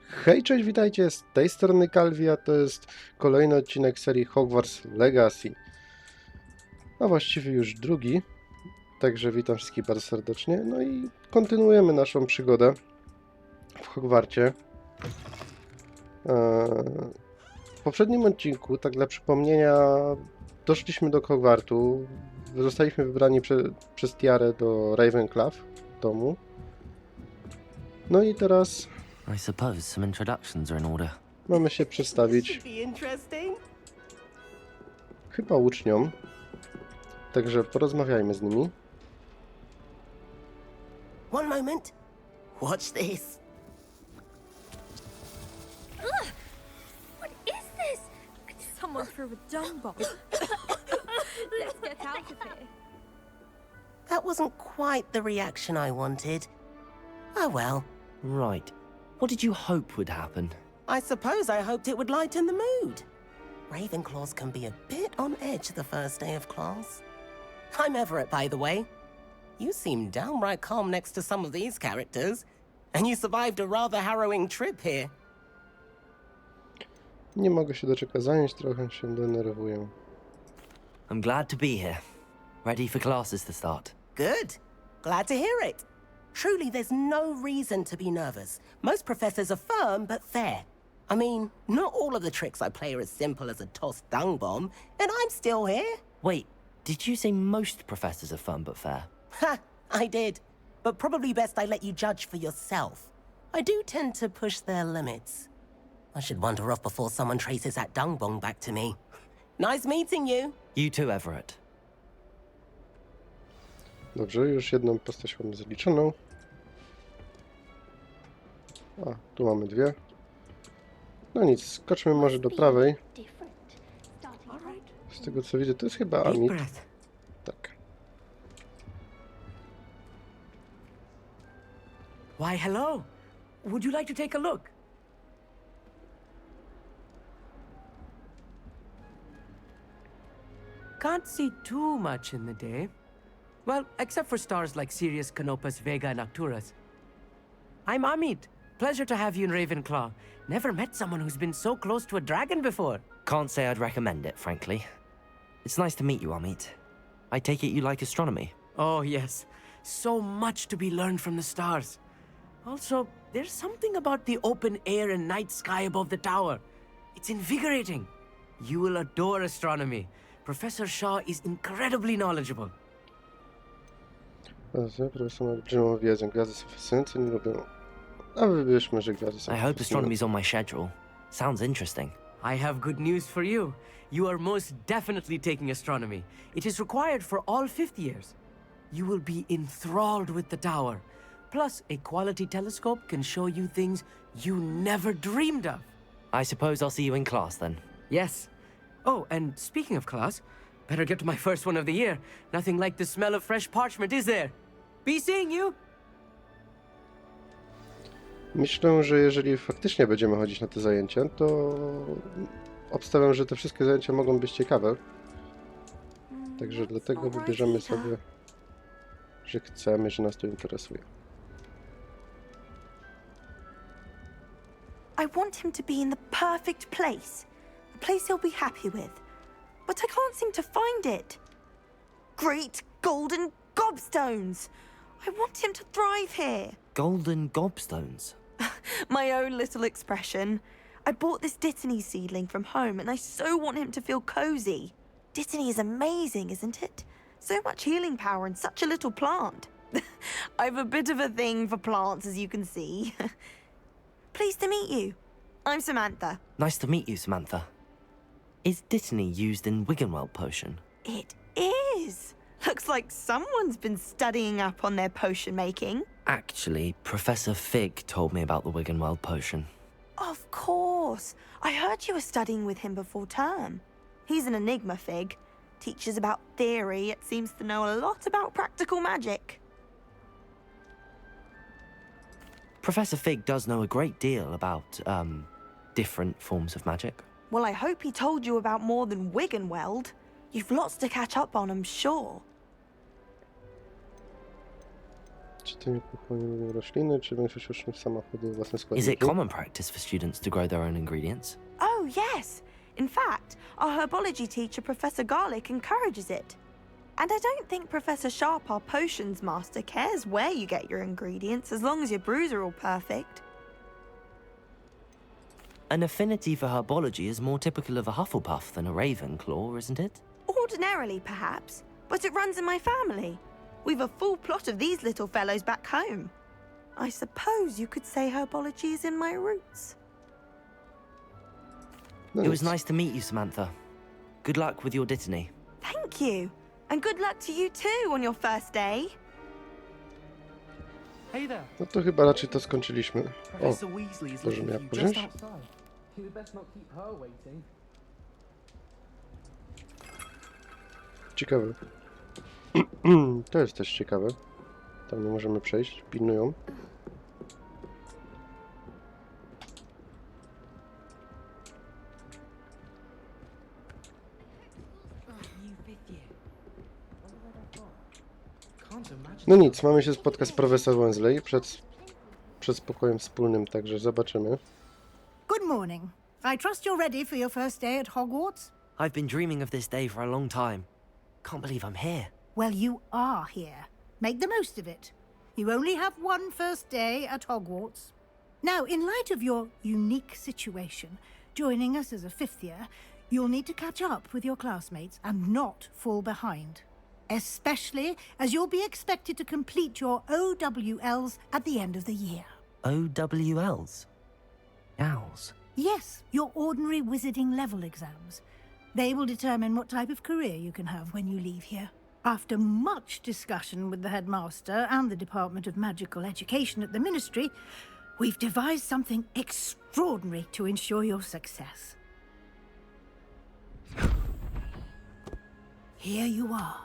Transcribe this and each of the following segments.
Hej, cześć, witajcie, z tej strony Kalwi, a to jest kolejny odcinek serii Hogwarts Legacy. A właściwie już drugi, także witam wszystkich bardzo serdecznie. No i kontynuujemy naszą przygodę w Hogwarcie. W poprzednim odcinku, tak dla przypomnienia, doszliśmy do Hogwartu. Zostaliśmy wybrani przez Tiarę do Ravenclaw w domu. No i teraz I suppose some introductions are in order. mamy się przedstawić chyba uczniom. Także porozmawiajmy z nimi. One moment. Watch this. What is this? Someone threw a dung bomb. Let's get out of here. That wasn't quite the reaction I wanted. Oh well. Right. What did you hope would happen? I suppose I hoped it would lighten the mood. Ravenclaws can be a bit on edge the first day of class. I'm Everett, by the way. You seem downright calm next to some of these characters, and you survived a rather harrowing trip here. Nie mogę się doczekać zajęć, trochę się denerwuję. I'm glad to be here. Ready for classes to start. Good. Glad to hear it. Truly, there's no reason to be nervous. Most professors are firm but fair. I mean, not all of the tricks I play are as simple as a tossed dung bomb, and I'm still here. Wait, did you say most professors are fun but fair? Ha! I did. But probably best I let you judge for yourself. I do tend to push their limits. I should wander off before someone traces that dung bomb back to me. Nice meeting you. You too, Everett. Dobrze, już jedną postać mamy zaliczoną. A, tu mamy dwie. No nic, skoczmy może do prawej. Z tego co widzę, to jest chyba Deep Amit. breath. Tak. Why, hello. Would you like to take a look? Can't see too much in the day. Well, except for stars like Sirius, Canopus, Vega, and Arcturus. I'm Amit. Pleasure to have you in Ravenclaw. Never met someone who's been so close to a dragon before. Can't say I'd recommend it, frankly. It's nice to meet you, Amit. I take it you like astronomy. Oh, yes. So much to be learned from the stars. Also, there's something about the open air and night sky above the tower. It's invigorating. You will adore astronomy. Professor Shaw is incredibly knowledgeable. Profesor ma wiedzę, gwiazdy są fascynujące, nie lubię. A wybierzmy, że gwiazdy są I hope fascynujące. astronomy's on my schedule. Sounds interesting. I have good news for you. You are most definitely taking astronomy. It is required for all fifth years. You will be enthralled with the tower. Plus, a quality telescope can show you things you never dreamed of. I suppose I'll see you in class then. Yes. Oh, and speaking of class, better get to my first one of the year. Nothing like the smell of fresh parchment, is there? Be seeing you! Myślę, że jeżeli faktycznie będziemy chodzić na te zajęcia, to obstawiam, że te wszystkie zajęcia mogą być ciekawe. Także dlatego wybierzemy sobie, że chcemy, że nas to interesuje. I want him to be in the perfect place. A place he'll be happy with. But I can't seem to find it. Great golden gobstones! I want him to thrive here. Golden gobstones. My own little expression. I bought this Dittany seedling from home and I so want him to feel cozy. Dittany is amazing, isn't it? So much healing power in such a little plant. I've a bit of a thing for plants, as you can see. Pleased to meet you. I'm Samantha. Nice to meet you, Samantha. Is Dittany used in Wiggenweld potion? It is. Looks like someone's been studying up on their potion making. Actually, Professor Fig told me about the Wiggenweld potion. Of course. I heard you were studying with him before term. He's an enigma, Fig. Teaches about theory, yet seems to know a lot about practical magic. Professor Fig does know a great deal about, different forms of magic. Well, I hope he told you about more than Wiggenweld. You've lots to catch up on, I'm sure. Czy to nie pochłonione rośliny, czy większość uczniów sama hoduje własne Is it składniki? common practice for students to grow their own ingredients? Oh, yes. In fact, our herbology teacher, Professor Garlic, encourages it. And I don't think Professor Sharp, our potions master, cares where you get your ingredients as long as your brews are all perfect. An affinity for herbology is more typical of a Hufflepuff than a Ravenclaw, isn't it? Ordinarily, perhaps, but it runs in my family. We've a full plot of these little fellows back home. I suppose you could say herbology is in my roots. No It was nic. nice to meet you, Samantha. Good luck with your dittany. Thank you. And good luck to you too on your first day. Hey there. No to chyba raczej to skończyliśmy. O, Professor Weasley is możemy looking jak for you just wziąć? outside. You'd best not keep her waiting. Ciekawe. To jest też ciekawe. Tam nie możemy przejść, pilnują. Can't imagine. No nic, mamy się spotkać z profesor Weasley przed spokojem wspólnym, także zobaczymy. Good morning. I trust you're ready for your first day at Hogwarts? I've been dreaming of this day for a long time. Can't believe I'm here. Well, you are here. Make the most of it. You only have one first day at Hogwarts. Now, in light of your unique situation, joining us as a fifth year, you'll need to catch up with your classmates and not fall behind. Especially as you'll be expected to complete your OWLs at the end of the year. OWLs? Owls? Yes, your ordinary wizarding level exams. They will determine what type of career you can have when you leave here. After much discussion with the headmaster and the Department of Magical Education at the Ministry, we've devised something extraordinary to ensure your success. Here you are.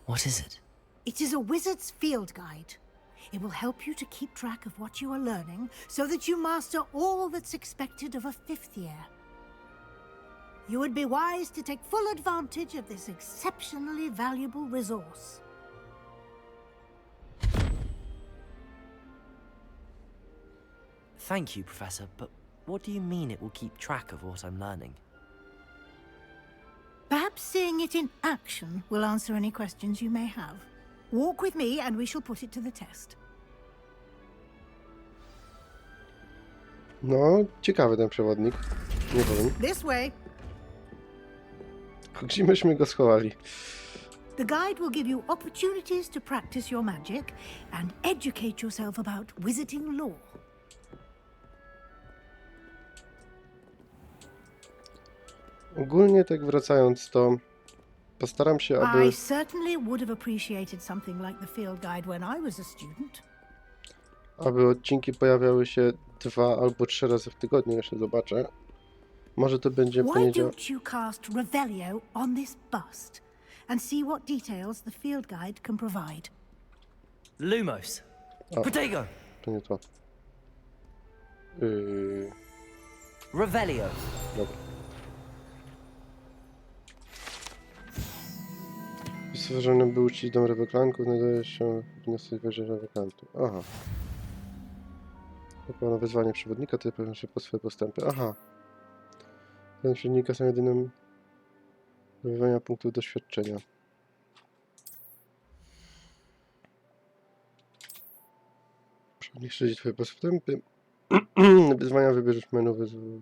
What is it? It is a wizard's field guide. It will help you to keep track of what you are learning so that you master all that's expected of a fifth year. You would be wise to take full advantage of this exceptionally valuable resource. Thank you, Professor, but what do you mean it will keep track of what I'm learning? Perhaps seeing it in action will answer any questions you may have. Walk with me and we shall put it to the test. No, ciekawy ten przewodnik. Nie powiem. This way. Gdzie myśmy go schowali? The guide will give you opportunities to practice your magic and educate yourself about wizarding lore. Ogólnie tak wracając, to postaram się, aby... I certainly would have appreciated something like the field guide when I was a student. aby odcinki pojawiały się 2 albo 3 razy w tygodniu, jeszcze zobaczę. Może to będzie Why poniedziałek. don't you cast Revelio on this bust and see what details the field guide can provide? Lumos! O. Protego! To nie to. Revelio! Dobra. Stworzony był ci dom reweklanków, znajduje się w wniosek wieży reweklantów. Aha. Wykonano wezwanie przewodnika, to pewnie szybko swoje postępy. Aha. Ten przewodnika są jedynym zdobywania punktów doświadczenia. Przewodnik śledzi twoje postępy. Wyzwania wybierzesz w menu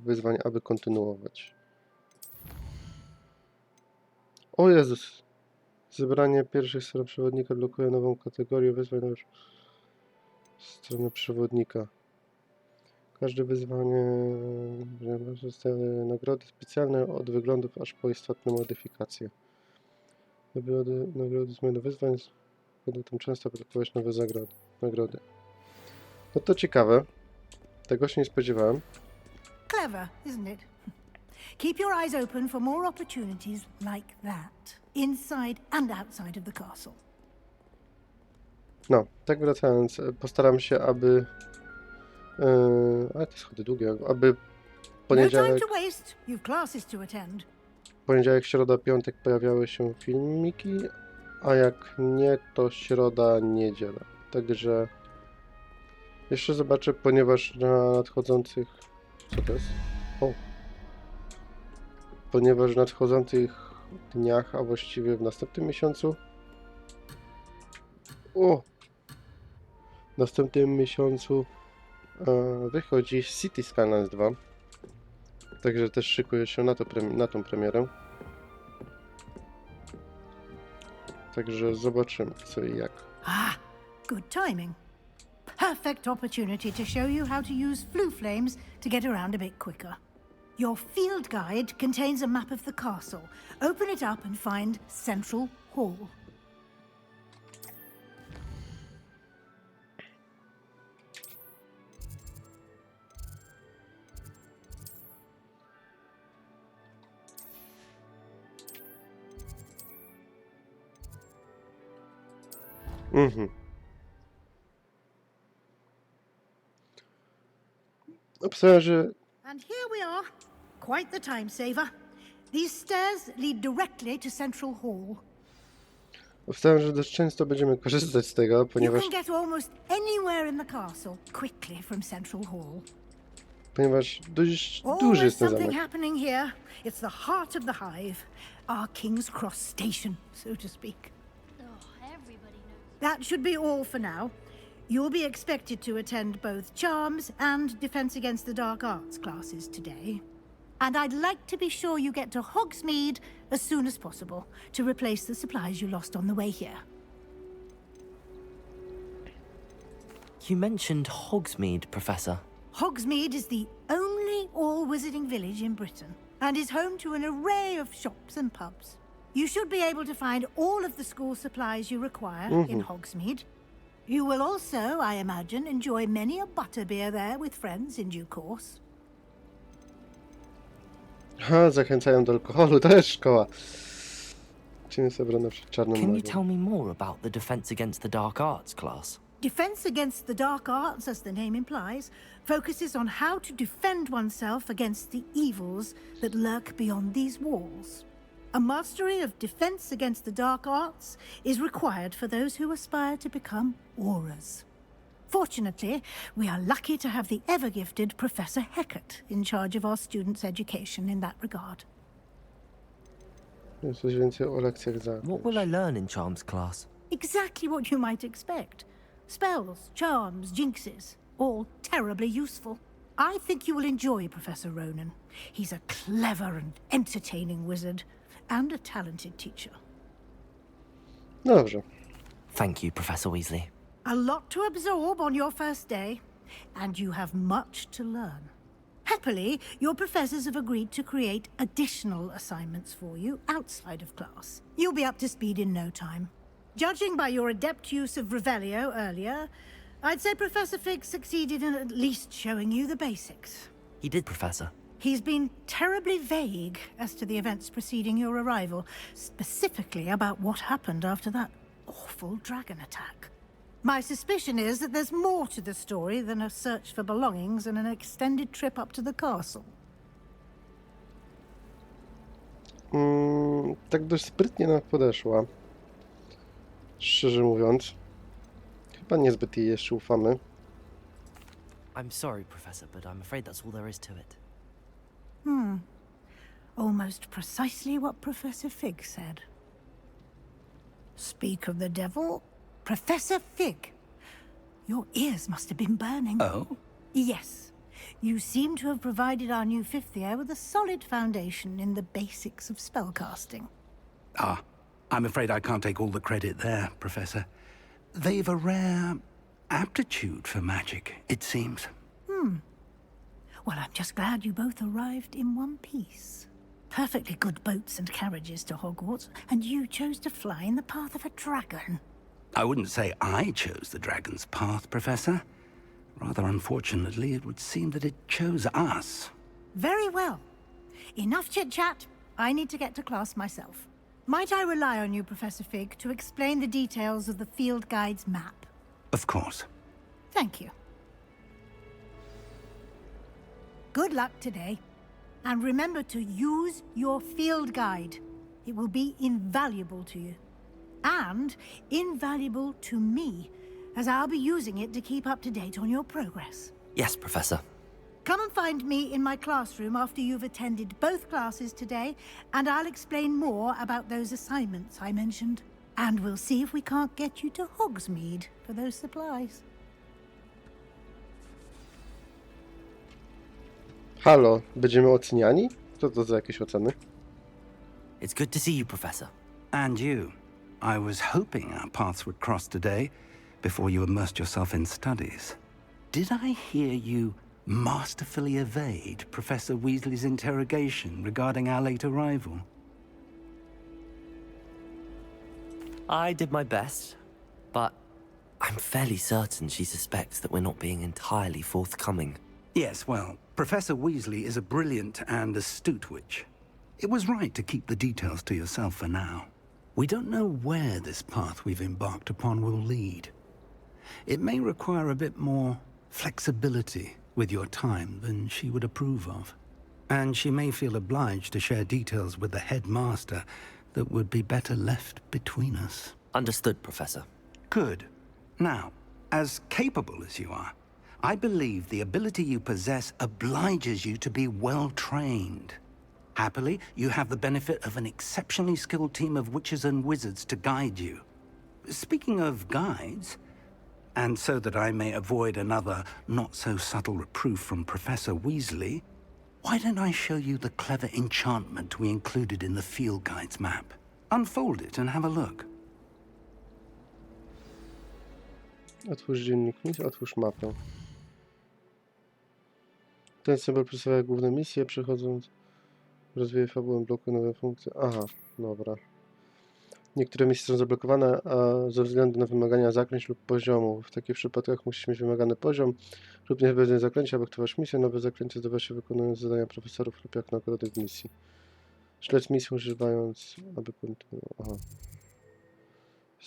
wyzwań, aby kontynuować. O Jezus! Zebranie pierwszych stron przewodnika blokuje nową kategorię wyzwań na stronę przewodnika. Każde wyzwanie dostaje nagrody specjalne od wyglądów aż po istotne modyfikacje. Nagrody z menu wyzwań będą tam często produkować nowe nagrody. No to ciekawe. Tego się nie spodziewałem. Clever, isn't it? Keep your eyes open for more opportunities like that, inside and outside of the castle. No, tak wracając, postaram się, aby... ale te schody długie, aby No time poniedziałek, to waste. You've classes to attend. środa, piątek pojawiały się filmiki, a jak nie, to środa, niedziela. Także jeszcze zobaczę, ponieważ na nadchodzących... Co to jest? O! Ponieważ w nadchodzących dniach, a właściwie w następnym miesiącu... O! W następnym miesiącu wychodzi City Skylines 2. Także też szykuję się na tą premierę. Także zobaczymy co i jak. Ah, good timing. Perfect opportunity to show you how to use flue flames to get around a bit quicker. Your field guide contains a map of the castle. Open it up and find Central Hall. Obstawiam, że And here we are. Quite the time saver. These stairs lead directly to Central Hall. dość często będziemy korzystać z tego, You ponieważ can get almost anywhere in the castle quickly from Central Hall. dość duży Always jest ten something zamek. happening here. It's the heart of the hive, our King's Cross station, so to speak. That should be all for now. You'll be expected to attend both Charms and Defense Against the Dark Arts classes today. And I'd like to be sure you get to Hogsmeade as soon as possible to replace the supplies you lost on the way here. You mentioned Hogsmeade, Professor. Hogsmeade is the only all-wizarding village in Britain and is home to an array of shops and pubs. You should be able to find all of the school supplies you require in Hogsmeade. You will also, I imagine, enjoy many a butterbeer there with friends in due course. Ha, zachęcają do alkoholu, to jest szkoła. Czyli jest obrona przed czarną Can you magią. tell me more about the Defense Against the Dark Arts class? Defense Against the Dark Arts, as the name implies, focuses on how to defend oneself against the evils that lurk beyond these walls. A mastery of Defense Against the Dark Arts is required for those who aspire to become auras. Fortunately, we are lucky to have the ever-gifted Professor Heckert in charge of our students' education in that regard. Coś więcej o lekcjach za. What will I learn in Charms class? Exactly what you might expect. Spells, charms, jinxes, all terribly useful. I think you will enjoy Professor Ronan. He's a clever and entertaining wizard, and a talented teacher. No dobrze. Thank you, Professor Weasley. A lot to absorb on your first day, and you have much to learn. Happily, your professors have agreed to create additional assignments for you outside of class. You'll be up to speed in no time. Judging by your adept use of Revelio earlier, I'd say Professor Fig succeeded in at least showing you the basics. He did, Professor. He's been terribly vague as to the events preceding your arrival, specifically about what happened after that awful dragon attack. My suspicion is that there's more to the story than a search for belongings and an extended trip up to the castle. Tak dość sprytnie nam podeszła. Szczerze mówiąc. Chyba niezbyt jej jeszcze ufamy. I'm sorry, Professor, but I'm afraid that's all there is to it. Almost precisely what Professor Fig said. Speak of the devil, Professor Fig. Your ears must have been burning. Oh? Yes. You seem to have provided our new fifth year with a solid foundation in the basics of spellcasting. Ah, I'm afraid I can't take all the credit there, Professor. They've a rare aptitude for magic, it seems. Well, I'm just glad you both arrived in one piece. Perfectly good boats and carriages to Hogwarts, and you chose to fly in the path of a dragon. I wouldn't say I chose the dragon's path, Professor. Rather unfortunately, it would seem that it chose us. Very well. Enough chit-chat. I need to get to class myself. Might I rely on you, Professor Fig, to explain the details of the field guide's map? Of course. Thank you. Good luck today. And remember to use your field guide. It will be invaluable to you. And invaluable to me, as I'll be using it to keep up to date on your progress. Yes, Professor. Come and find me in my classroom after you've attended both classes today, and I'll explain more about those assignments I mentioned. And we'll see if we can't get you to Hogsmeade for those supplies. Halo, będziemy oceniani? Co to za jakieś oceny? It's good to see you, Professor. And you. I was hoping our paths would cross today before you immersed yourself in studies. Did I hear you masterfully evade Professor Weasley's interrogation regarding our late arrival? I did my best, but I'm fairly certain she suspects that we're not being entirely forthcoming. Yes, well, Professor Weasley is a brilliant and astute witch. It was right to keep the details to yourself for now. We don't know where this path we've embarked upon will lead. It may require a bit more flexibility with your time than she would approve of. And she may feel obliged to share details with the headmaster that would be better left between us. Understood, Professor. Good. Now, as capable as you are, I believe the ability you possess obliges you to be well-trained. Happily, you have the benefit of an exceptionally skilled team of witches and wizards to guide you. Speaking of guides, and so that I may avoid another not-so-subtle reproof from Professor Weasley, why don't I show you the clever enchantment we included in the field guide's map? Unfold it and have a look. Otwórz dziennik misji, otwórz mapę. Ten symbol przedstawia główne misje, przechodząc, rozwija fabułę, blokuje nowe funkcje. Aha, dobra. Niektóre misje są zablokowane ze względu na wymagania zaklęć lub poziomu. W takich przypadkach musisz mieć wymagany poziom lub niezbędne zaklęcia, aby aktywować misję. Nowe zaklęcie zdobywa się wykonując zadania profesorów lub jak nagrody w misji. Śledź misję używając, aby kontynuować. Aha.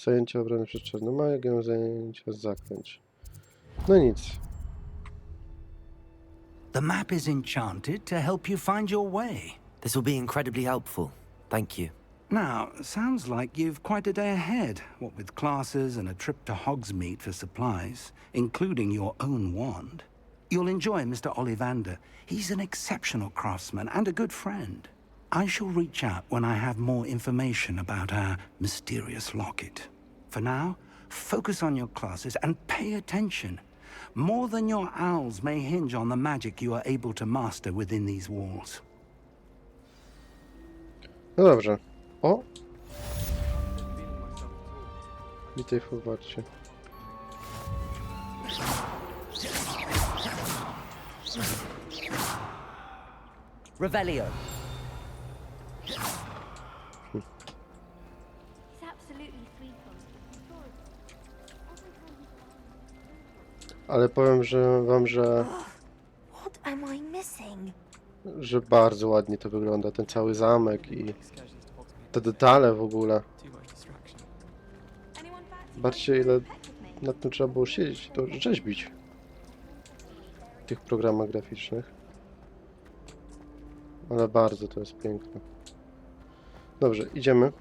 Zajęcia obrony przed czarną magią, zajęcia zaklęć. No nic. The map is enchanted to help you find your way. This will be incredibly helpful. Thank you. Now, sounds like you've quite a day ahead, what with classes and a trip to Hogsmeade for supplies, including your own wand. You'll enjoy Mr. Ollivander. He's an exceptional craftsman and a good friend. I shall reach out when I have more information about our mysterious locket. For now, focus on your classes and pay attention. More than your owls may hinge on the magic you are able to master within these walls. No dobrze. O! Witaj w Hogwarcie. Revelio. He's absolutely sweet. Ale powiem wam, What am I missing? że bardzo ładnie to wygląda, ten cały zamek i te detale w ogóle. Zobaczcie, ile nad tym trzeba było siedzieć, to rzeźbić w tych programach graficznych. Ale bardzo to jest piękne. Dobrze, idziemy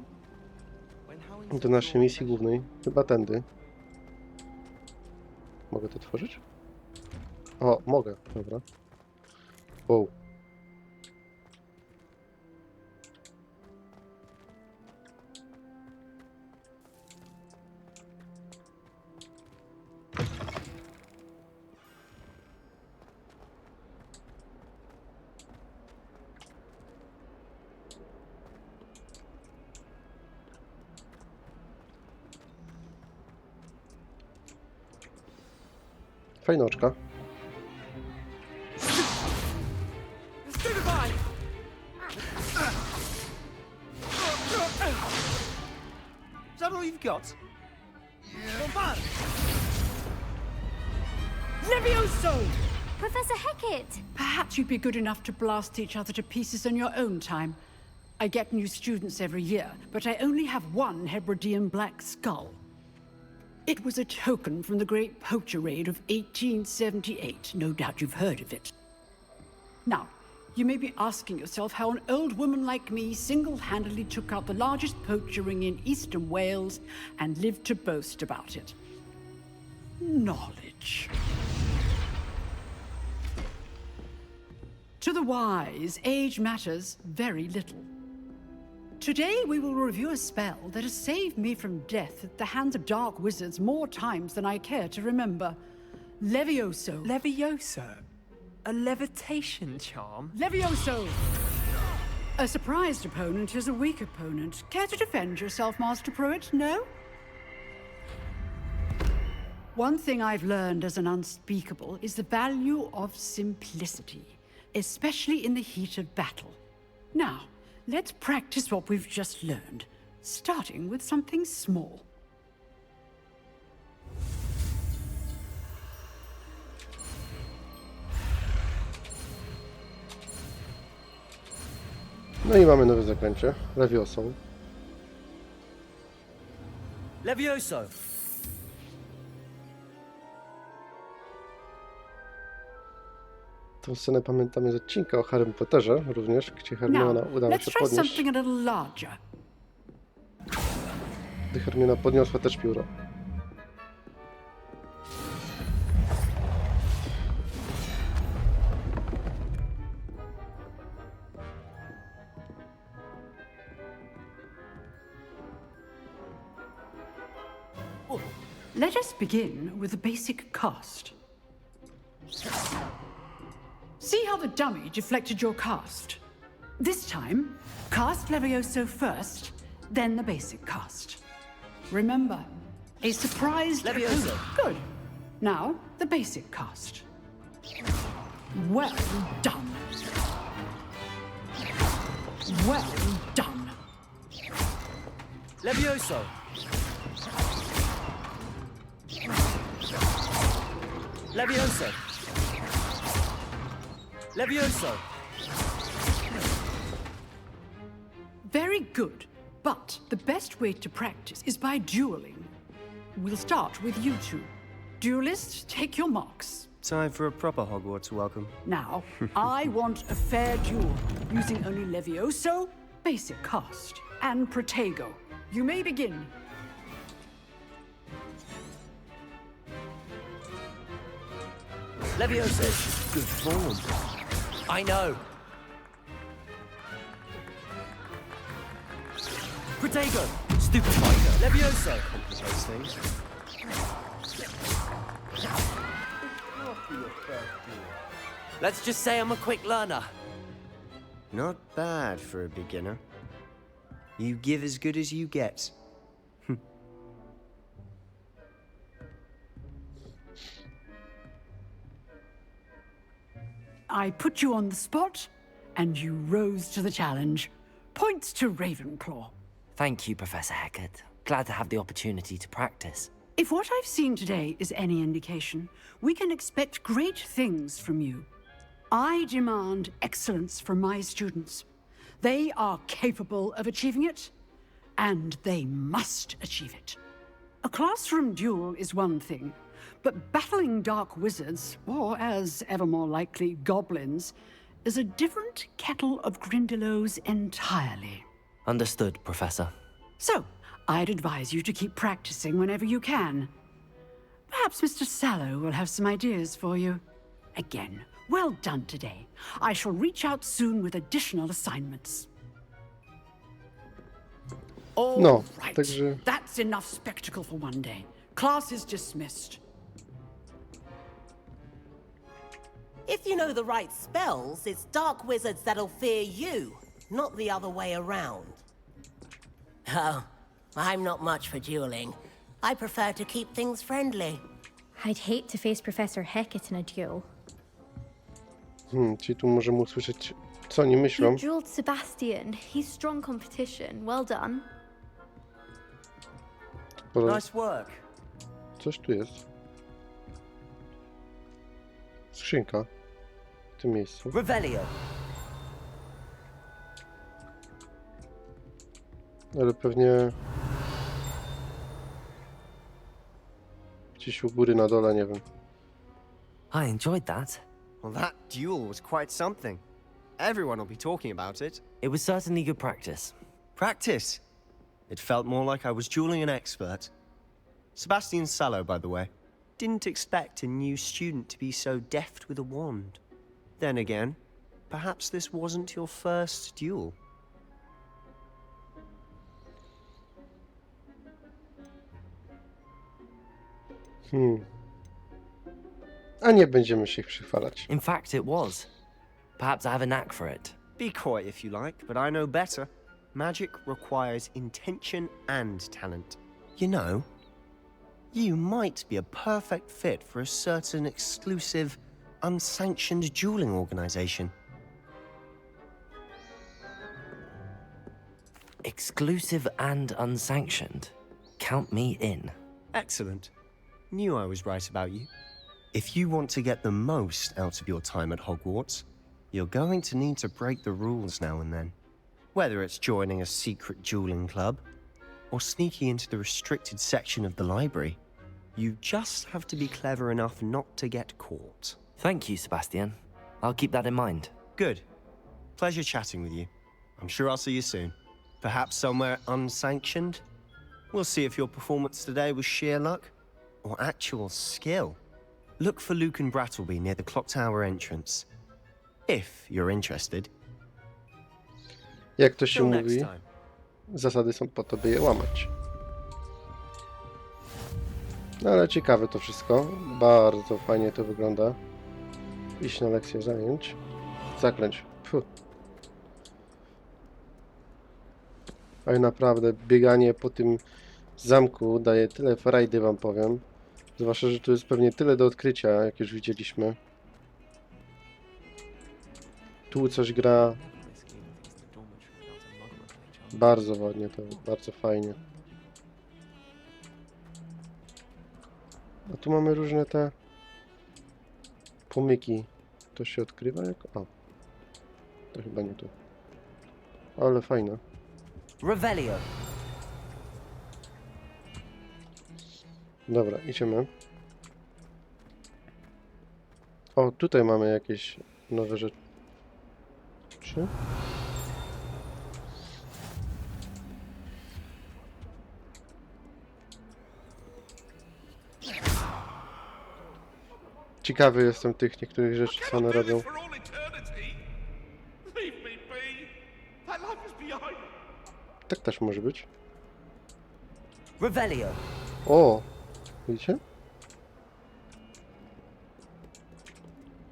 do naszej misji głównej. Chyba tędy. Mogę to tworzyć? O, mogę, dobra. Wow. Fajnoczka. Is that all you've got? Yeah. Levioso! Professor Hecat! Perhaps you'd be good enough to blast each other to pieces in your own time. I get new students every year, but I only have one Hebridean black skull. It was a token from the Great Poacher Raid of 1878. No doubt you've heard of it. Now, you may be asking yourself how an old woman like me single-handedly took out the largest poacher ring in eastern Wales and lived to boast about it. Knowledge. To the wise, age matters very little. Today we will review a spell that has saved me from death at the hands of dark wizards more times than I care to remember. Levioso. Levioso? A levitation charm? Levioso! A surprised opponent is a weak opponent. Care to defend yourself, Master Pruitt? No? One thing I've learned as an unspeakable is the value of simplicity, especially in the heat of battle. Now, let's practice what we've just learned, starting with something small. No i mamy nowe zaklęcie, Levioso. Levioso! Tą scenę pamiętamy z odcinka o Harrym Potterze również, gdzie Hermiona Now, udało let's się try podnieść, something a little larger. gdy Hermiona podniosła też pióro. Let us begin with the basic cast. See how the dummy deflected your cast? This time, cast Levioso first, then the basic cast. Remember, a surprised Levioso. Good. Now, the basic cast. Well done. Well done. Levioso! Levioso! Levioso! Very good, but the best way to practice is by dueling. We'll start with you two. Duelists, take your marks. Time for a proper Hogwarts welcome. Now, I want a fair duel, using only Levioso, basic cast, and Protego. You may begin. Levioso! Good form. I know. Protego! Stupefier! Levioso! Complicates things. Let's just say I'm a quick learner. Not bad for a beginner. You give as good as you get. I put you on the spot, and you rose to the challenge. Points to Ravenclaw. Thank you, Professor Hecat. Glad to have the opportunity to practice. If what I've seen today is any indication, we can expect great things from you. I demand excellence from my students. They are capable of achieving it, and they must achieve it. A classroom duel is one thing, but battling dark wizards, or as ever more likely, goblins, is a different kettle of Grindylows entirely. Understood, Professor. So, I'd advise you to keep practicing whenever you can. Perhaps Mr. Sallow will have some ideas for you. Again, well done today. I shall reach out soon with additional assignments. All No, right. także That's enough spectacle for one day. Class is dismissed. If you know the right spells, it's dark wizards that'll fear you, not the other way around. Oh, I'm not much for dueling. I prefer to keep things friendly. I'd hate to face Professor Hecat in a duel. Czyli tu możemy usłyszeć, co oni myślą. You dueled Sebastian. He's strong competition. Well done. Bo Nice work. coś tu jest. Skrzynka w tym miejscu. Revelio. Ale pewnie Gdzieś u góry na dole, nie wiem. I enjoyed that. Well, that duel was quite something. Everyone will be talking about it. It was certainly good practice. Practice. It felt more like I was dueling an expert. Sebastian Sallow, by the way. Didn't expect a new student to be so deft with a wand. Then again, perhaps this wasn't your first duel. A nie będziemy się ich przychwalać. In fact, it was. Perhaps I have a knack for it. Be coy if you like, but I know better. Magic requires intention and talent. You know, you might be a perfect fit for a certain exclusive, unsanctioned dueling organization. Exclusive and unsanctioned. Count me in. Excellent. Knew I was right about you. If you want to get the most out of your time at Hogwarts, you're going to need to break the rules now and then. Whether it's joining a secret dueling club, or sneaking into the restricted section of the library, you just have to be clever enough not to get caught. Thank you, Sebastian. I'll keep that in mind. Good. Pleasure chatting with you. I'm sure I'll see you soon. Perhaps somewhere unsanctioned? We'll see if your performance today was sheer luck, or actual skill. Look for Luke and Brattleby near the clock tower entrance. If you're interested. Jak to się Till next mówi, time. zasady są po to, by je łamać. No ale ciekawe to wszystko. Bardzo fajnie to wygląda. Iść na lekcję zajęć. Zaklęć. Puh. Ale naprawdę bieganie po tym zamku daje tyle frajdy, wam powiem. Zwłaszcza, że tu jest pewnie tyle do odkrycia, jak już widzieliśmy. Tu coś gra bardzo ładnie, to bardzo fajnie. A tu mamy różne te pomyki. To się odkrywa jako... O. To chyba nie tu. Ale fajne. Revelio. Dobra, idziemy. O, tutaj mamy jakieś nowe rzeczy. Ciekawy jestem tych niektórych rzeczy, co one robią. Tak też może być. Revelio. O! Widzicie?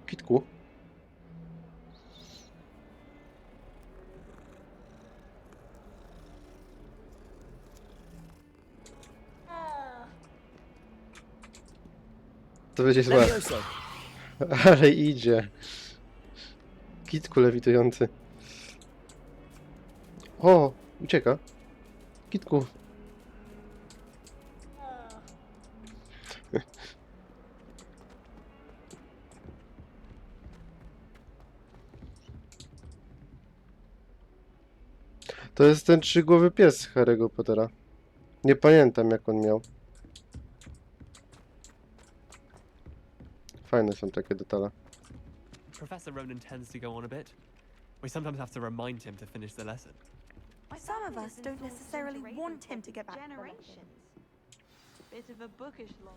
Kitku. To będzie złe. Ale idzie. Kitku lewitujący. O! Ucieka. Kitku. To jest ten trzygłowy pies Harry'ego Pottera. Nie pamiętam, jak on miał. Fajne są takie detale. Professor Ronan tends to go on a bit. We sometimes have to remind him to finish the lesson. Some of us don't necessarily want him to get back to the lesson. Bit of a bookish lot.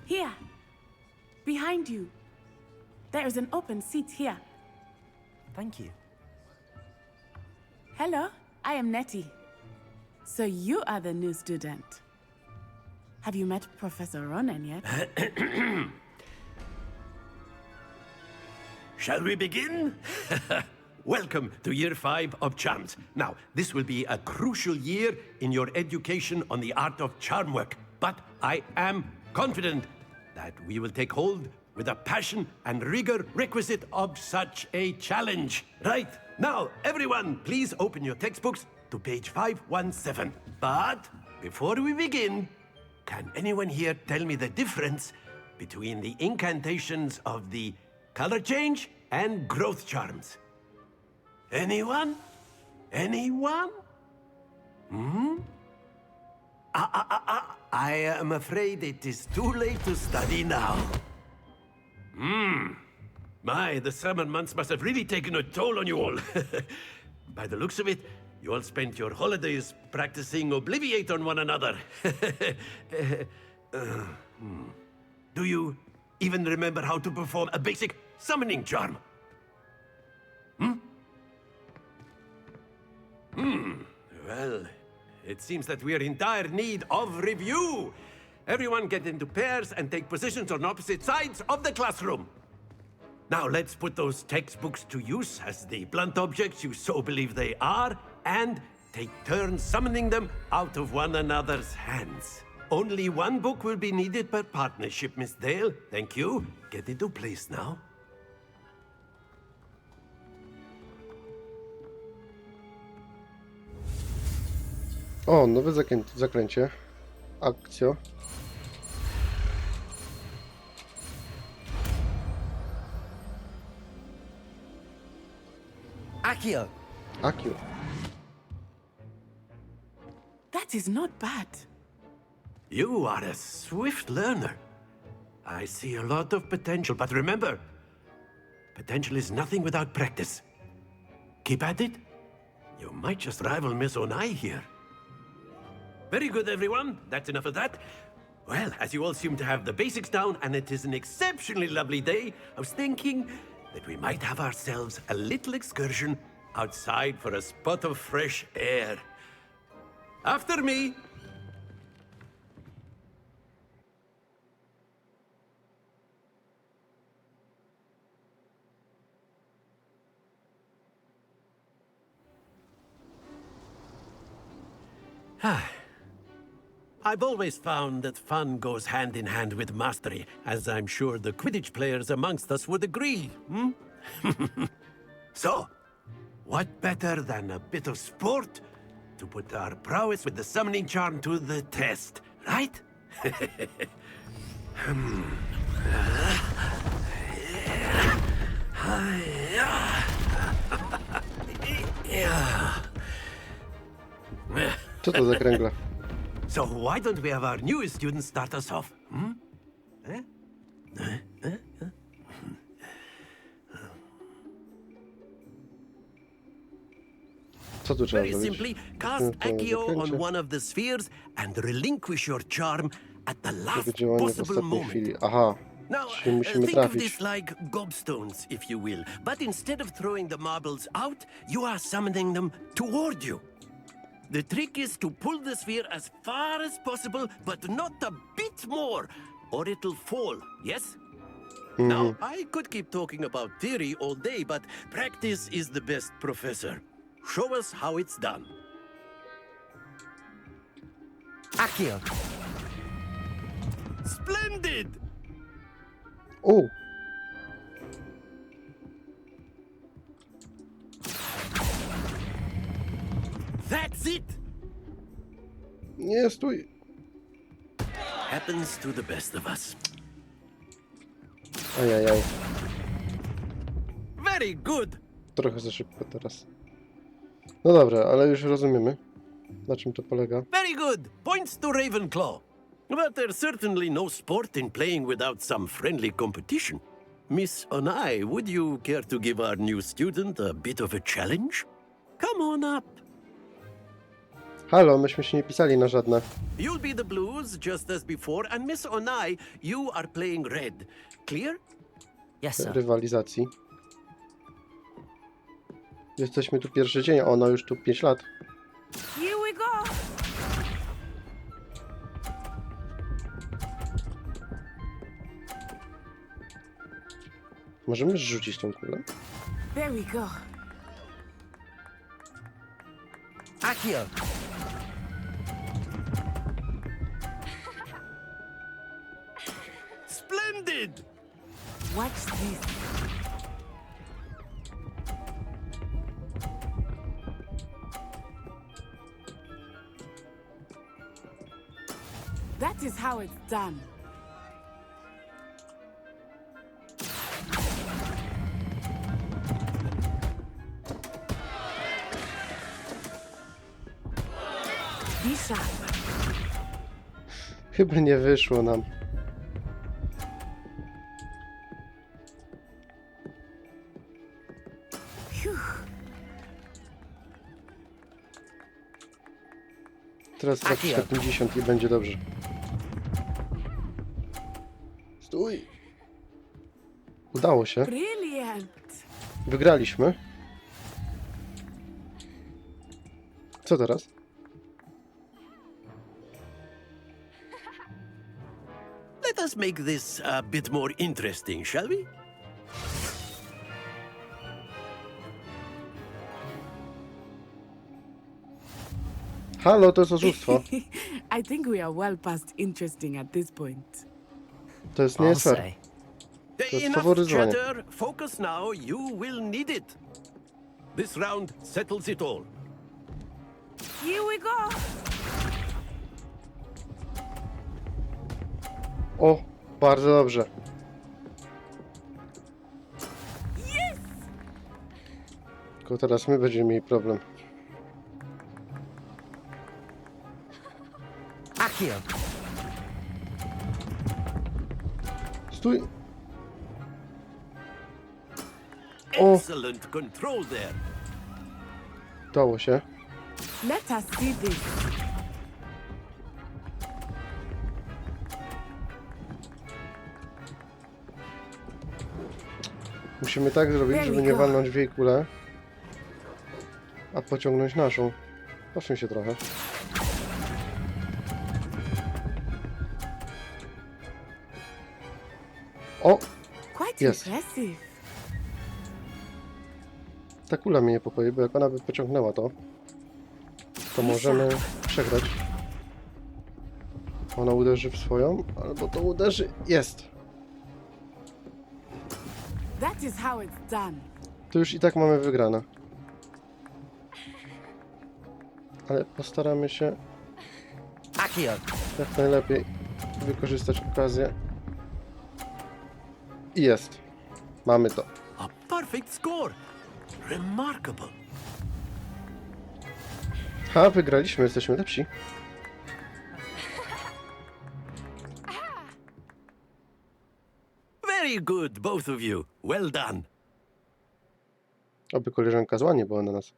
Here, behind you. There is an open seat here. Thank you. Hello, I am Nettie. So you are the new student. Have you met Professor Ronan yet? Shall we begin? Welcome to Year 5 of Charms. Now, this will be a crucial year in your education on the art of charm work, but I am confident that we will take hold with the passion and rigor requisite of such a challenge. Right, now, everyone, please open your textbooks to page 517. But before we begin, can anyone here tell me the difference between the incantations of the color change and growth charms? Anyone? Anyone? Hmm? I am afraid it is too late to study now. My, the summer months must have really taken a toll on you all. By the looks of it, you all spent your holidays practicing Obliviate on one another. Do you even remember how to perform a basic summoning charm? Well, it seems that we are in dire need of review. Everyone get into pairs and take positions on opposite sides of the classroom. Now let's put those textbooks to use as the blunt objects you so believe they are, and take turns summoning them out of one another's hands. Only one book will be needed per partnership, Miss Dale. Thank you. Get into place now. O, nowe zaklęcie. Akcja. Accio. Akio. That is not bad. You are a swift learner. I see a lot of potential, but remember, potential is nothing without practice. Keep at it. You might just rival Miss Onai here. Very good, everyone. That's enough of that. Well, as you all seem to have the basics down, and it is an exceptionally lovely day, I was thinking that we might have ourselves a little excursion outside for a spot of fresh air. After me. I've always found that fun goes hand in hand with mastery, as I'm sure the Quidditch players amongst us would agree, So, what better than a bit of sport to put our prowess with the summoning charm to the test, right? Co to za kręgle? So why don't we have our newest student start us off? Co tu trzeba Very zrobić? simply, cast Accio on one of the spheres and relinquish your charm at the last Działanie w possible ostatniej moment. chwili. Aha. Now, Czyli musimy think of trafić. this like gobstones, if you will. But instead of throwing the marbles out, you are summoning them toward you. The trick is to pull the sphere as far as possible, but not a bit more, or it'll fall, yes? Now, I could keep talking about theory all day, but practice is the best professor. Show us how it's done. Accio. Splendid! O! That's it! Nie, stój! Happens to the best of us. Ajajaj. Very good! Trochę za szybko teraz. No dobra, ale już rozumiemy, na czym to polega. Very good! Points to Ravenclaw. But there's certainly no sport in playing without some friendly competition. Miss Onai, would you care to give our new student a bit of a challenge? Come on up. Halo, myśmy się nie pisali na żadne. You'll be the blues, just as before, and Miss Onai, you are playing red. Clear? Yes, sir. Rywalizacji. Jesteśmy tu pierwszy dzień, a ona już tu 5 lat. Here we go! Możemy rzucić tą kulę? There we go. Accio. Splendid! Watch this. That is how it's done. Chyba nie wyszło nam. Teraz tak 50 i będzie dobrze. Stój! Udało się. Brilliant! Wygraliśmy. Co teraz? Let us make this a bit more interesting, shall we? Halo, to jest oszustwo. I think we are well past interesting at this point. To jest nie jest fair. To jest Enough faworyzowanie. chatter. Focus now. You will need it. This round settles it all. Here we go! O, bardzo dobrze. Yes! Tylko teraz my będziemy mieli problem. Accio! Stój! O, Excellent control there. udało się. Let us see this. Musimy tak zrobić, żeby nie walnąć w jej kulę, a pociągnąć naszą. Posuń się trochę. O! Quite Jest. impressive. Ta kula mnie niepokoi, bo jak ona by pociągnęła to możemy przegrać. Ona uderzy w swoją, albo to uderzy... Jest! That is how it's done. To już i tak mamy wygrane. Ale postaramy się Accio! jak najlepiej wykorzystać okazję. I jest. Mamy to. A perfect score. Remarkable. Ha, wygraliśmy, jesteśmy lepsi. Very good, both of you. Well done. Oby koleżanka zła nie była na nas.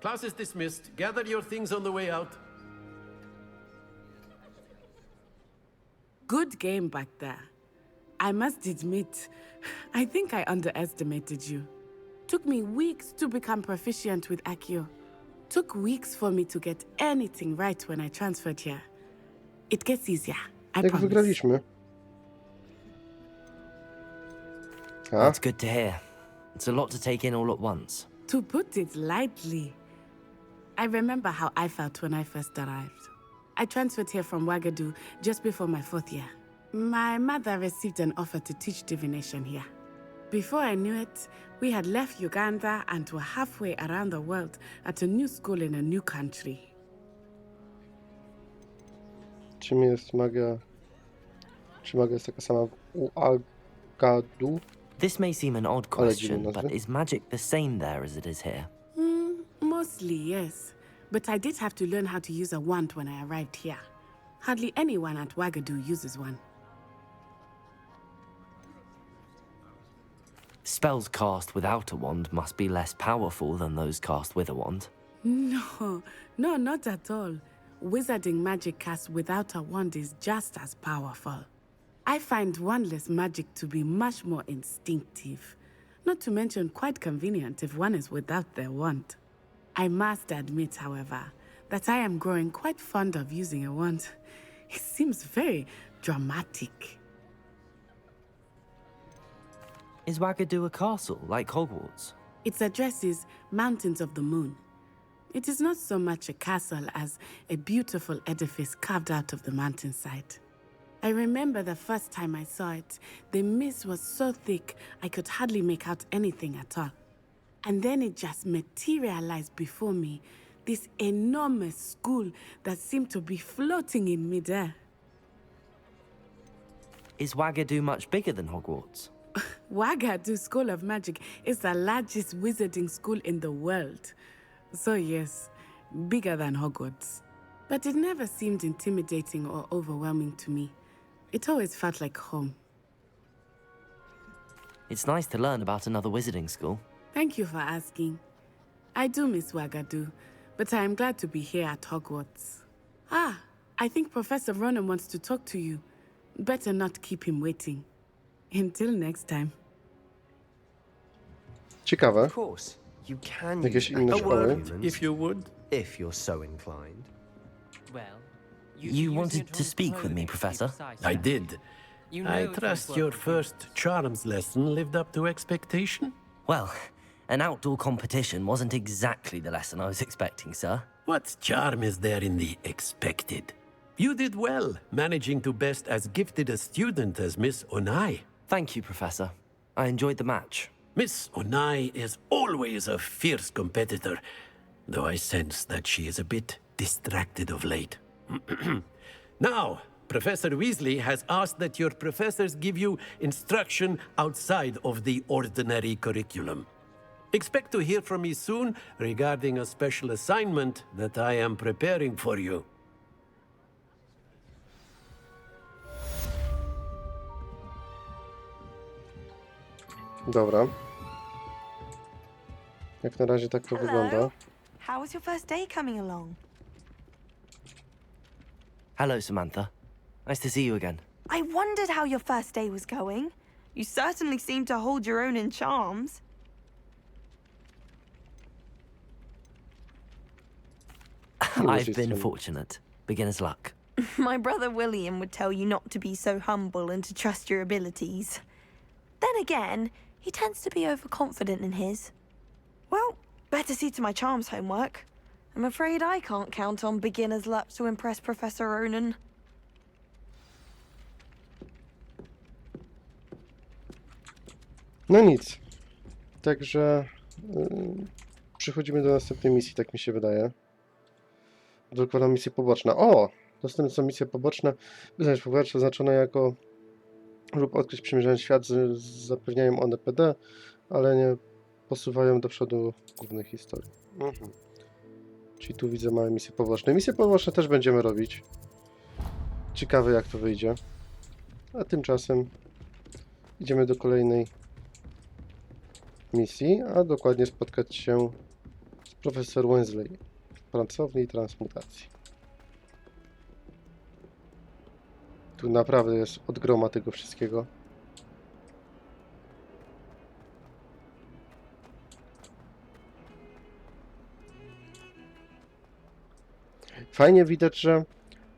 Class is dismissed. Gather your things on the way out. Good game back there. I must admit, I think I underestimated you. Took me weeks to become proficient with Accio. Took weeks for me to get anything right when I transferred here. It gets easier, I Jak promise. wygraliśmy. A? That's good to hear. It's a lot to take in all at once. To put it lightly, I remember how I felt when I first arrived. I transferred here from Wagadu just before my 4th year. My mother received an offer to teach divination here. Before I knew it, we had left Uganda and were halfway around the world at a new school in a new country. Czym jest magia? Czy magia jest taka sama w Uagadu? This may seem an odd Ale dziwne question, but nazwy. is magic the same there as it is here? Mostly, yes. But I did have to learn how to use a wand when I arrived here. Hardly anyone at Wagadu uses one. Spells cast without a wand must be less powerful than those cast with a wand. No, not at all. Wizarding magic cast without a wand is just as powerful. I find wandless magic to be much more instinctive. Not to mention quite convenient if one is without their wand. I must admit, however, that I am growing quite fond of using a wand. It seems very dramatic. Is Wagadu a castle, like Hogwarts? Its address is Mountains of the Moon. It is not so much a castle as a beautiful edifice carved out of the mountainside. I remember the first time I saw it, the mist was so thick I could hardly make out anything at all. And then it just materialized before me, this enormous school that seemed to be floating in midair. Is Wagadu much bigger than Hogwarts? Wagadu School of Magic is the largest wizarding school in the world. So, yes, bigger than Hogwarts. But it never seemed intimidating or overwhelming to me. It always felt like home. It's nice to learn about another wizarding school. Thank you for asking. I do miss Wagadu, but I am glad to be here at Hogwarts. Ah, I think Professor Ronan wants to talk to you. Better not keep him waiting. Until next time. Ciekawe. Of course, you can Jakieś use inne magic szkoły? humans, If you would. if you're so inclined. Well, You wanted to speak with me, Professor? I did. I trust your first charms lesson lived up to expectation? Well, an outdoor competition wasn't exactly the lesson I was expecting, sir. What charm is there in the expected? You did well, managing to best as gifted a student as Miss Onai. Thank you, Professor. I enjoyed the match. Miss Onai is always a fierce competitor, though I sense that she is a bit distracted of late. Now, Professor Weasley has asked that your professors give you instruction outside of the ordinary curriculum. Expect to hear from me soon regarding a special assignment that I am preparing for you. Dobra. Jak na razie tak to wygląda. How was your first day coming along? Hello, Samantha. Nice to see you again. I wondered how your first day was going. You certainly seem to hold your own in charms. I've been fortunate. Beginner's luck. My brother William would tell you not to be so humble and to trust your abilities. Then again, he tends to be overconfident in his. Well, better see to my charms homework. I'm afraid I can't count on beginner's luck to impress Professor Ronan. No nic. Także przechodzimy do następnej misji, tak mi się wydaje. Drukowana misja poboczna. O! Dostępne są misje poboczne. Wyznać powietrze oznaczone jako lub odkryć przymierzając świat. Zapewniają one PD, ale nie posuwają do przodu głównej historii. Czyli tu widzę małe misje poboczne. Misje poboczne też będziemy robić. Ciekawe jak to wyjdzie. A tymczasem idziemy do kolejnej misji, a dokładnie spotkać się z profesor Weasley w pracowni transmutacji. Tu naprawdę jest od groma tego wszystkiego. Fajnie widać, że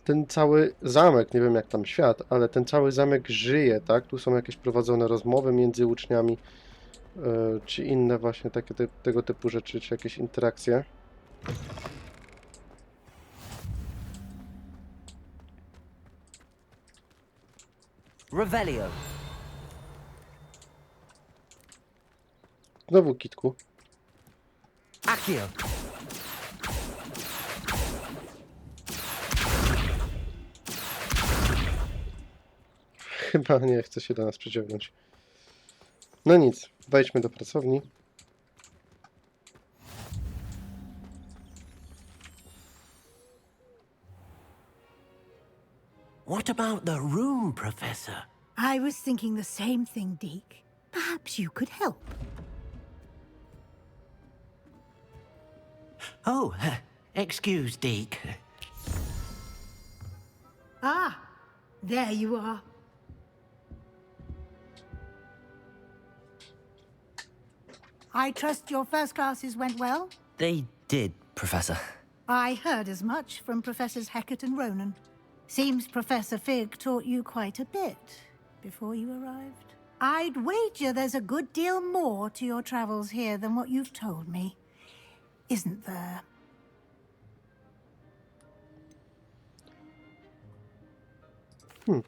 ten cały zamek, nie wiem jak tam świat, ale ten cały zamek żyje, tak? Tu są jakieś prowadzone rozmowy między uczniami, czy inne właśnie takie tego typu rzeczy, czy jakieś interakcje. Revelio. Znowu kitku. Accio. Chyba nie chce się do nas przyciągnąć. No nic, wejdźmy do pracowni. What about the room, Professor? I was thinking the same thing, Deke. Perhaps you could help. Oh, excuse, Deke. Ah, there you are. I trust your first classes went well? They did, Professor. I heard as much from Professors Hecat and Ronan. Seems Professor Fig taught you quite a bit before you arrived. I'd wager there's a good deal more to your travels here than what you've told me, isn't there?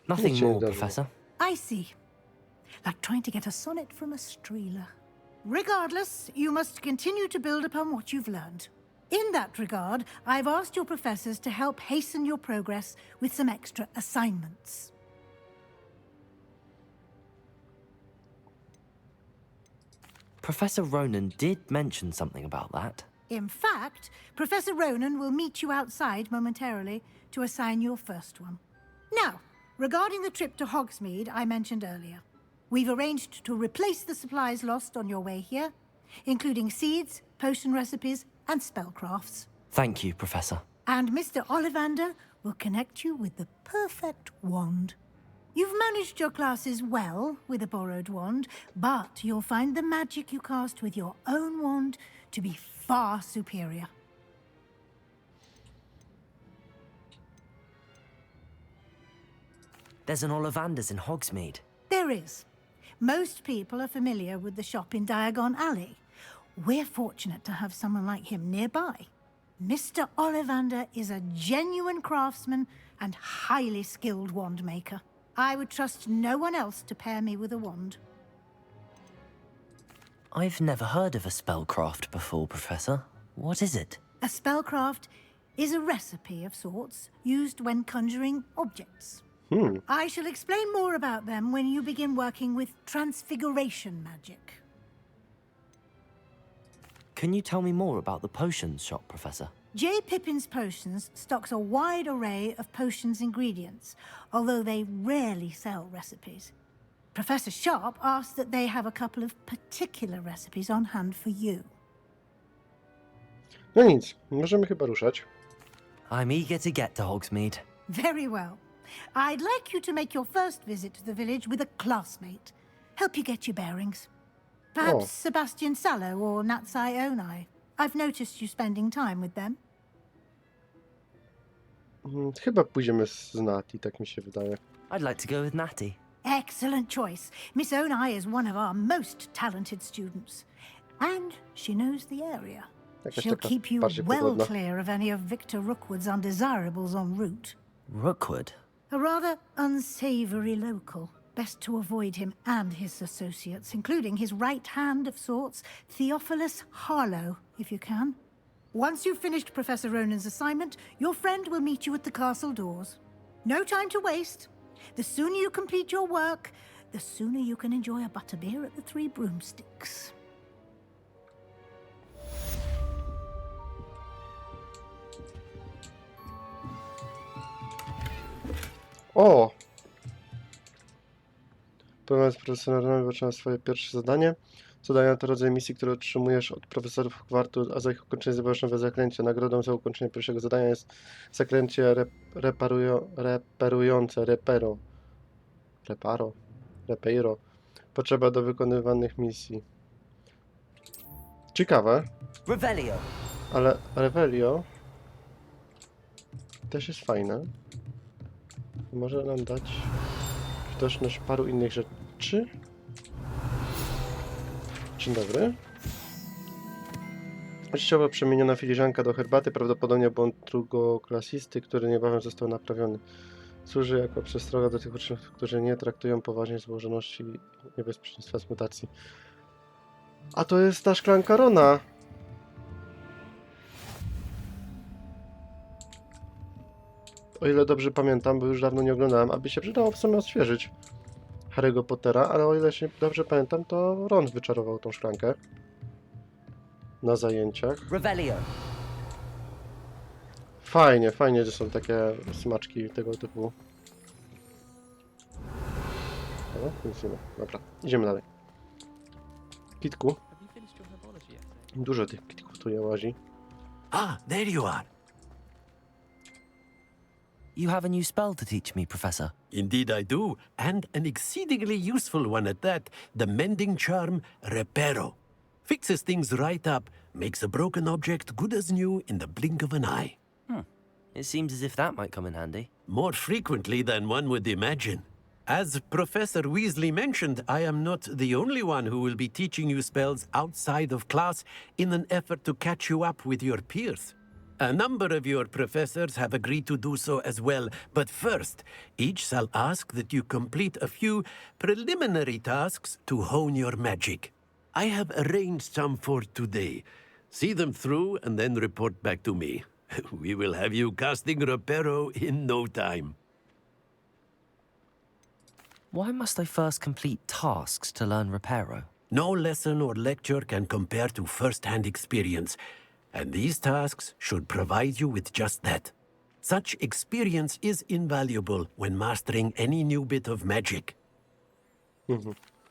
Nothing more, Professor. I see. Like trying to get a sonnet from a streeler. Regardless, you must continue to build upon what you've learned. In that regard, I've asked your professors to help hasten your progress with some extra assignments. Professor Ronan did mention something about that. In fact, Professor Ronan will meet you outside momentarily to assign your first one. Now, regarding the trip to Hogsmeade I mentioned earlier, we've arranged to replace the supplies lost on your way here, including seeds, potion recipes, and spellcrafts. Thank you, Professor. And Mr. Ollivander will connect you with the perfect wand. You've managed your classes well with a borrowed wand, but you'll find the magic you cast with your own wand to be far superior. There's an Ollivander's in Hogsmeade. There is. Most people are familiar with the shop in Diagon Alley. We're fortunate to have someone like him nearby. Mr. Ollivander is a genuine craftsman and highly skilled wand maker. I would trust no one else to pair me with a wand. I've never heard of a spellcraft before, Professor. What is it? A spellcraft is a recipe of sorts used when conjuring objects. I shall explain more about them when you begin working with transfiguration magic. Can you tell me more about the potions shop, Professor? J. Pippin's Potions stocks a wide array of potions ingredients, although they rarely sell recipes. Professor Sharp asked that they have a couple of particular recipes on hand for you. No nic, możemy chyba ruszać. I'm eager to get to Hogsmeade. Very well. I'd like you to make your first visit to the village with a classmate. Help you get your bearings. Perhaps Sebastian Sallow or Natsai Onai. I've noticed you spending time with them. Chyba pójdziemy z Nati, tak mi się wydaje. I'd like to go with Natty. Excellent choice. Miss Onai is one of our most talented students. And she knows the area. She'll keep you well clear of any of Victor Rookwood's undesirables en route. Rookwood? A rather unsavory local. Best to avoid him and his associates, including his right hand of sorts, Theophilus Harlow, if you can. Once you've finished Professor Ronan's assignment, your friend will meet you at the castle doors. No time to waste. The sooner you complete your work, the sooner you can enjoy a butterbeer at the Three Broomsticks. O! Porozmawiając z profesorem, wybaczyłem swoje pierwsze zadanie. Zadania to rodzaj misji, które otrzymujesz od profesorów Hogwartu, a za ich ukończenie zdobywasz nowe zaklęcie. Nagrodą za ukończenie pierwszego zadania jest zaklęcie repeiro. Potrzeba do wykonywanych misji. Ciekawe. Revelio. Ale Revelio też jest fajne. Może nam dać widoczność paru innych rzeczy. Dzień dobry. Właścicielka przemieniona filiżanka do herbaty, prawdopodobnie błąd drugoklasisty, który niebawem został naprawiony. Służy jako przestroga do tych uczniów, którzy nie traktują poważnie złożoności i niebezpieczeństwa z mutacji. A to jest ta szklanka Rona. O ile dobrze pamiętam, bo już dawno nie oglądałem, aby się przydało w sumie odświeżyć Harry'ego Pottera, ale o ile się dobrze pamiętam, to Ron wyczarował tą szklankę na zajęciach. Revelio. Fajnie, fajnie, że są takie smaczki tego typu. O, nic nie ma. Dobra, idziemy dalej. Kitku. Dużo tych kitków tu je łazi. Ah, there you are. You have a new spell to teach me, Professor. Indeed I do, and an exceedingly useful one at that, the mending charm Reparo. Fixes things right up, makes a broken object good as new in the blink of an eye. It seems as if that might come in handy. More frequently than one would imagine. As Professor Weasley mentioned, I am not the only one who will be teaching you spells outside of class in an effort to catch you up with your peers. A number of your professors have agreed to do so as well, but first, each shall ask that you complete a few preliminary tasks to hone your magic. I have arranged some for today. See them through and then report back to me. We will have you casting Reparo in no time. Why must I first complete tasks to learn Reparo? No lesson or lecture can compare to first-hand experience. and these tasks should provide you with just that. Such experience is invaluable when mastering any new bit of magic.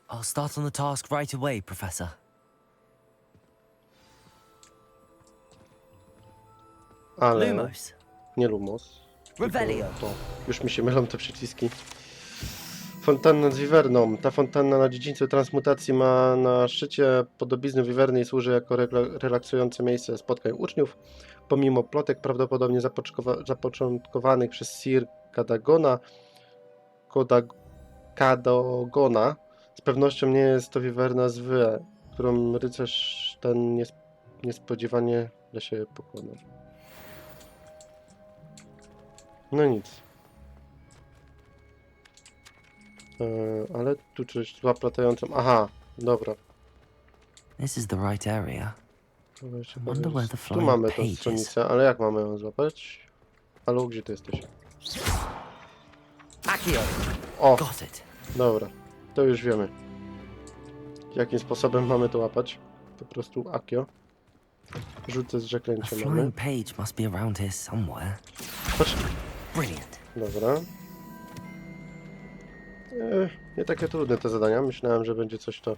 I'll start on the task right away, Professor. Ale Lumos. nie Lumos. Revelio. To już mi się mylą te przyciski. Fontanna z wiwerną. Ta fontanna na dziedzińcu transmutacji ma na szczycie podobizny wiwerny i służy jako relaksujące miejsce spotkań uczniów. Pomimo plotek prawdopodobnie zapoczątkowanych przez Sir Kadogona, z pewnością nie jest to wiwerna zła, którą rycerz ten niespodziewanie dla siebie pokonał. No nic. Ale tu coś z latającą. Aha, dobra. This is the right area. Wonder where the Tu flying mamy tą page is. stronicę, ale jak mamy ją złapać? Halo, gdzie ty jesteś? Accio. O, Got it. dobra. To już wiemy. Jakim sposobem mamy to łapać? Po prostu Akio. Rzucę z A zaklęcia mamy. flying page must be around here somewhere. Patrz. Brilliant. Dobra. Nie takie trudne te zadania. Myślałem, że będzie coś to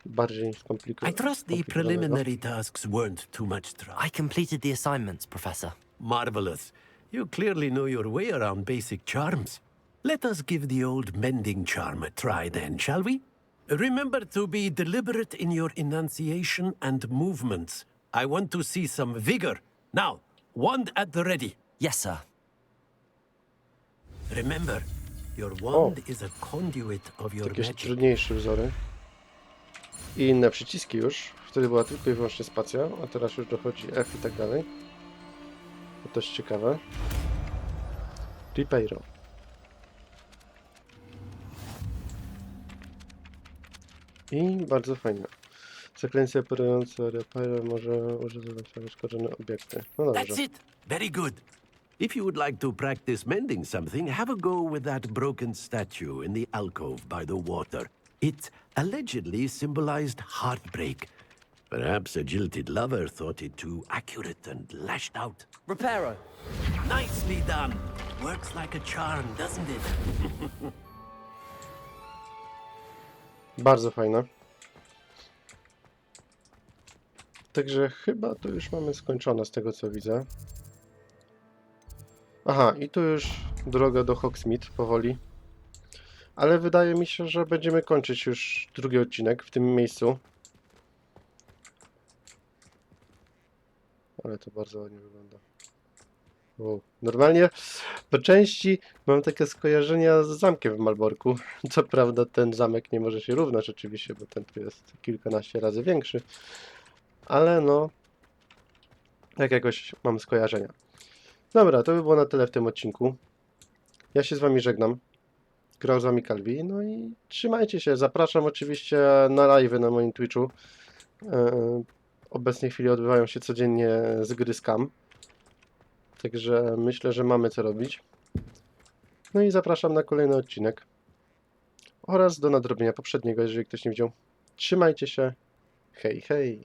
bardziej skomplikowane. I trust the preliminary tasks weren't too much trouble. I completed the assignments, Professor. Marvelous. You clearly know your way around basic charms. Let us give the old mending charm a try then, shall we? Remember to be deliberate in your enunciation and movements. I want to see some vigor. Now, wand at the ready. Yes, sir. Remember, your wand is a conduit of your Jakieś magic. trudniejsze wzory. I inne przyciski już. Wtedy była tylko i wyłącznie spacja, a teraz już dochodzi F i tak dalej. To też ciekawe. Ribeiro. I bardzo fajne. Zaklęcie operujące Ribeiro może używać uszkodzone obiekty. No dobrze. That's it. Very good. If you would like to practice mending something, have a go with that broken statue in the alcove by the water. It allegedly symbolized heartbreak. Perhaps a jilted lover thought it too accurate and lashed out. Reparo. Nicely done. Works like a charm, doesn't it? Bardzo fajne. Także chyba to już mamy skończone z tego co widzę. Aha, i tu już droga do Hogsmeade powoli. Ale wydaje mi się, że będziemy kończyć już drugi odcinek w tym miejscu. Ale to bardzo ładnie wygląda. Wow. Normalnie po części mam takie skojarzenia z zamkiem w Malborku. Co prawda ten zamek nie może się równać oczywiście, bo ten tu jest kilkanaście razy większy. Ale no, tak jakoś mam skojarzenia. Dobra, to by było na tyle w tym odcinku. Ja się z wami żegnam. Grał z wami Calvi. No i trzymajcie się. Zapraszam oczywiście na live'y na moim Twitchu. Obecnie chwili odbywają się codziennie z gry Scam. Także myślę, że mamy co robić. No i zapraszam na kolejny odcinek. Oraz do nadrobienia poprzedniego, jeżeli ktoś nie widział. Trzymajcie się. Hej, hej.